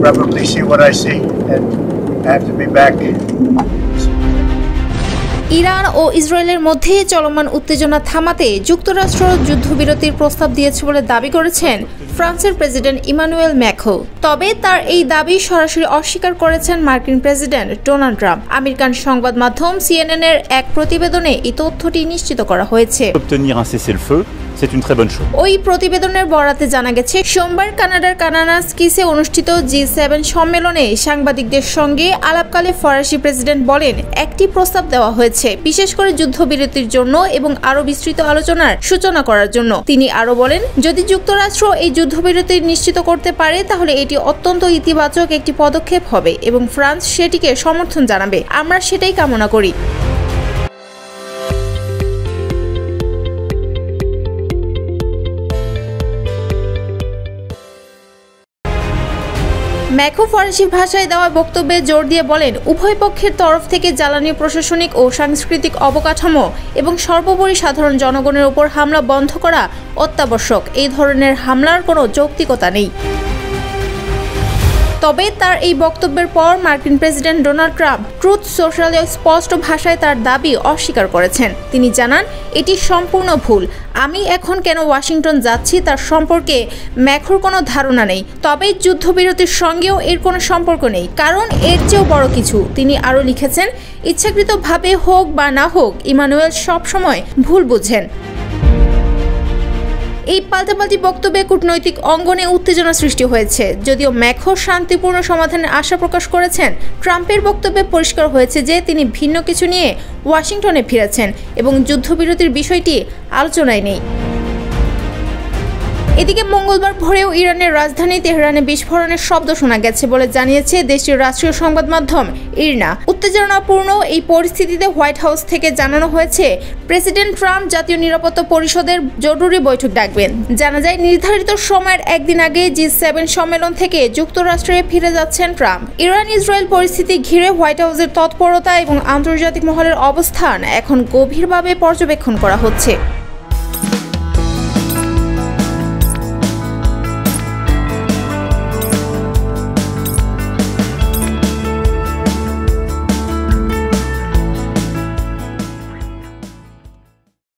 probably see what I see, and I have to be back. Iran ও ইসরায়েলের মধ্যে চলমান উত্তেজনা থামাতে যুক্তরাষ্ট্র যুদ্ধবিরতির প্রস্তাব দিয়েছে বলে দাবি করেছেন ফ্রান্সের প্রেসিডেন্ট ইমানুয়েল ম্যাক্রো। তবে তার এই দাবি সরাসরি অস্বীকার করেছেন মার্কিন প্রেসিডেন্ট ডোনাল্ড ট্রাম্প। আমেরিকান সংবাদ মাধ্যম সিএনএন এর এক প্রতিবেদনে এই তথ্যটি নিশ্চিত করা হয়েছে। ওই প্রতিবেদনের বরাতে জানা গেছে, সোমবার কানাডার কানানাস্কিসে অনুষ্ঠিত G7 সম্মেলনে সাংবাদিকদের সঙ্গে আলাপকালে ফরাসি প্রেসিডেন্ট বলেন, একটি প্রস্তাব দেওয়া হয়েছে বিশেষ করে যুদ্ধবিরতির জন্য এবং আরও বিস্তৃত আলোচনার সূচনা করার জন্য। তিনি আরও বলেন, যদি যুক্তরাষ্ট্র এই যুদ্ধবিরতি নিশ্চিত করতে পারে তাহলে এটি অত্যন্ত ইতিবাচক একটি পদক্ষেপ হবে এবং ফ্রান্স সেটিকে সমর্থন জানাবে। আমরা সেটাই কামনা করি। ম্যাক্রো ফরাসি ভাষায় দেওয়া বক্তব্যে জোর দিয়ে বলেন, উভয় পক্ষের তরফ থেকে জ্বালানি, প্রশাসনিক ও সাংস্কৃতিক অবকাঠামো এবং সর্বোপরি সাধারণ জনগণের উপর হামলা বন্ধ করা অত্যাবশ্যক। এই ধরনের হামলার কোনো যৌক্তিকতা নেই। তবে তার এই বক্তব্যের পর মার্কিন প্রেসিডেন্ট ডোনাল্ড ট্রাম্প ট্রুথ সোশ্যালে স্পষ্ট ভাষায় তার দাবি অস্বীকার করেছেন। তিনি জানান, এটি সম্পূর্ণ ভুল। আমি এখন কেন ওয়াশিংটন যাচ্ছি তার সম্পর্কে ম্যাক্রোর কোনো ধারণা নেই। তবে যুদ্ধবিরতির সঙ্গেও এর কোনো সম্পর্ক নেই, কারণ এর চেয়েও বড় কিছু। তিনি আরও লিখেছেন, ইচ্ছাকৃতভাবে হোক বা না হোক, ইমানুয়েল সবসময় ভুল বুঝেন। এই পাল্টাপাল্টি বক্তব্যে কূটনৈতিক অঙ্গনে উত্তেজনা সৃষ্টি হয়েছে। যদিও ম্যাক্রো শান্তিপূর্ণ সমাধানের আশা প্রকাশ করেছেন, ট্রাম্পের বক্তব্যে পরিষ্কার হয়েছে যে তিনি ভিন্ন কিছু নিয়ে ওয়াশিংটনে ফিরেছেন এবং যুদ্ধবিরতির বিষয়টি আলোচনায় নেই। এদিকে মঙ্গলবার ভোরেও ইরানের রাজধানী তেহরানে বিস্ফোরণের শব্দ শোনা গেছে বলে জানিয়েছে দেশটির রাষ্ট্রীয় সংবাদ মাধ্যম ইরনা। উত্তেজনাপূর্ণ এই পরিস্থিতিতে হোয়াইট হাউস থেকে জানানো হয়েছে, প্রেসিডেন্ট ট্রাম্প জাতীয় নিরাপত্তা পরিষদের জরুরি বৈঠক ডাকবেন। জানা যায়, নির্ধারিত সময়ের একদিন আগে G7 সম্মেলন থেকে যুক্তরাষ্ট্রে ফিরে যাচ্ছেন ট্রাম্প। ইরান ইসরায়েল পরিস্থিতি ঘিরে হোয়াইট হাউসের তৎপরতা এবং আন্তর্জাতিক মহলের অবস্থান এখন গভীরভাবে পর্যবেক্ষণ করা হচ্ছে।